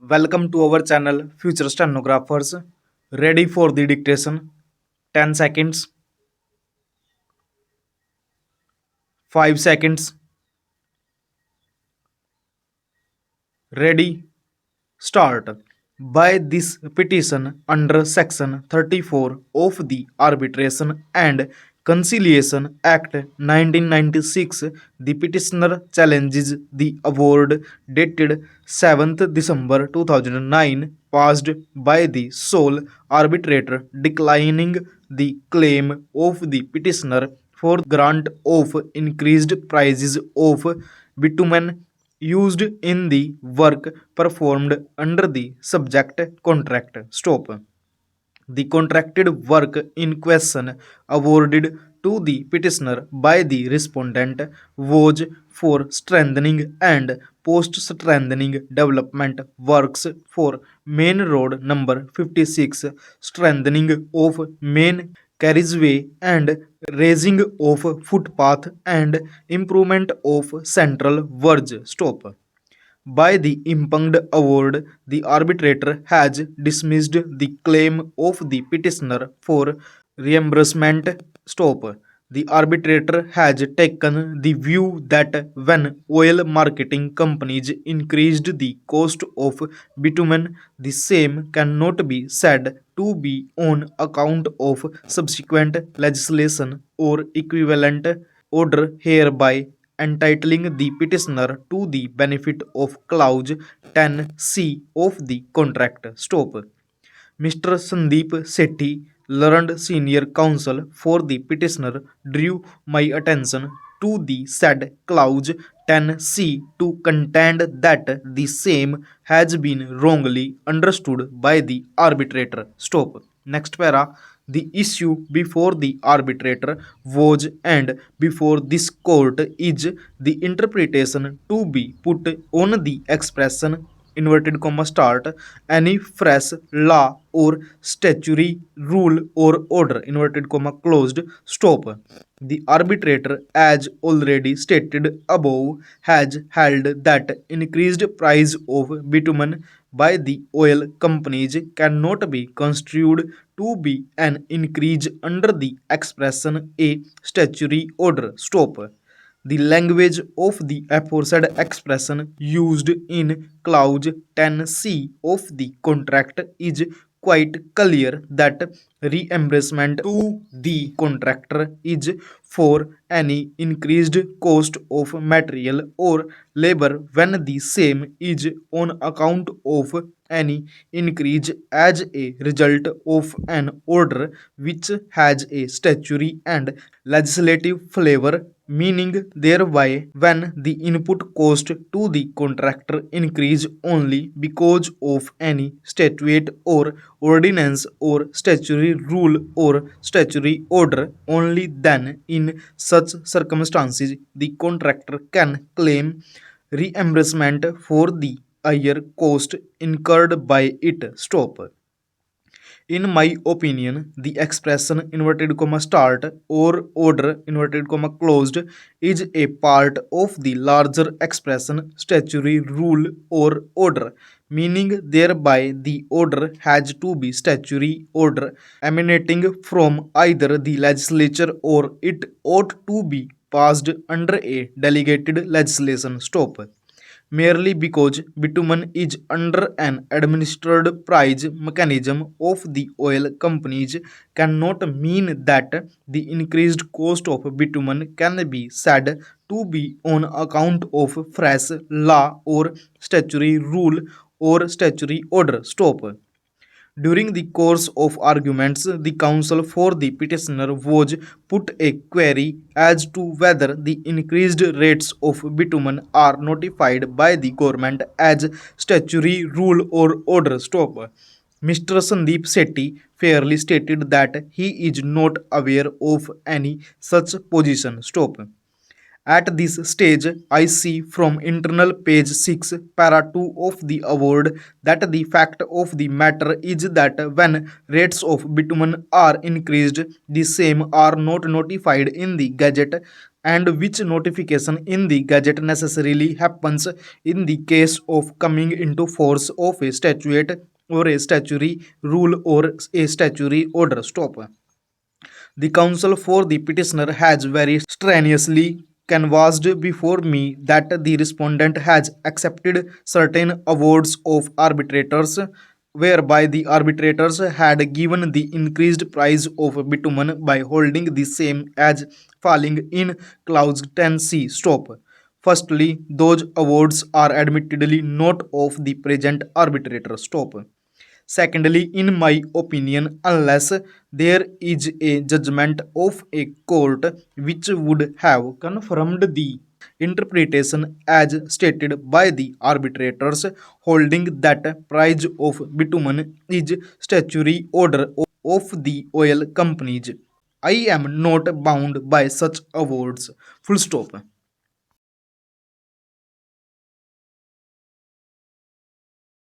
Welcome to our channel Future Stenographers. Ready for the dictation? 10 seconds, 5 seconds. Ready? Start. By this petition under Section 34 of the Arbitration and Conciliation Act 1996, the petitioner challenges the award dated 7th December 2009 passed by the sole arbitrator declining the claim of the petitioner for grant of increased prices of bitumen used in the work performed under the subject contract. Stop. The contracted work in question awarded to the petitioner by the respondent was for strengthening and post strengthening development works for main road number 56, strengthening of main carriageway and raising of footpath and improvement of central verge. Stop. By the impugned award, the arbitrator has dismissed the claim of the petitioner for reimbursement. Stop. The arbitrator has taken the view that when oil marketing companies increased the cost of bitumen, the same cannot be said to be on account of subsequent legislation or equivalent order, hereby entitling the petitioner to the benefit of clause 10C of the contract. Stop. Mr. Sandeep Sethi, learned senior counsel for the petitioner, drew my attention to the said clause 10C to contend that the same has been wrongly understood by the arbitrator. Stop. Next para. The issue before the arbitrator was and before this court is the interpretation to be put on the expression inverted comma start any fresh law or statutory rule or order inverted comma closed. Stop. The arbitrator, as already stated above, has held that increased price of bitumen by the oil companies cannot be construed to be an increase under the expression a statutory order. Stop. The language of the aforesaid expression used in clause 10C of the contract is quite clear that reimbursement to the contractor is for any increased cost of material or labor when the same is on account of any increase as a result of an order which has a statutory and legislative flavor, meaning thereby when the input cost to the contractor increase only because of any statute or ordinance or statutory rule or statutory order, only then in such circumstances the contractor can claim reimbursement for the higher cost incurred by it. Stop. In my opinion, the expression inverted comma start or order inverted comma closed is a part of the larger expression statutory rule or order, meaning thereby the order has to be statutory order emanating from either the legislature or it ought to be passed under a delegated legislation. Stop. Merely because bitumen is under an administered price mechanism of the oil companies cannot mean that the increased cost of bitumen can be said to be on account of fresh law or statutory rule or statutory order. Stop. During the course of arguments, the counsel for the petitioner was put a query as to whether the increased rates of bitumen are notified by the government as statutory rule or order. Stop. Mr. Sandeep Sethi fairly stated that he is not aware of any such position. Stop. At this stage, I see from internal page 6, para 2 of the award that the fact of the matter is that when rates of bitumen are increased, the same are not notified in the Gazette. and which notification in the Gazette necessarily happens in the case of coming into force of a statute or a statutory rule or a statutory order. Stop. The counsel for the petitioner has very strenuously canvassed before me that the respondent has accepted certain awards of arbitrators, whereby the arbitrators had given the increased price of bitumen by holding the same as falling in clause 10c. Stop. Firstly, those awards are admittedly not of the present arbitrator. Stop. Secondly, in my opinion, unless there is a judgment of a court which would have confirmed the interpretation as stated by the arbitrators, holding that price of bitumen is statutory order of the oil companies, I am not bound by such awards. Full stop.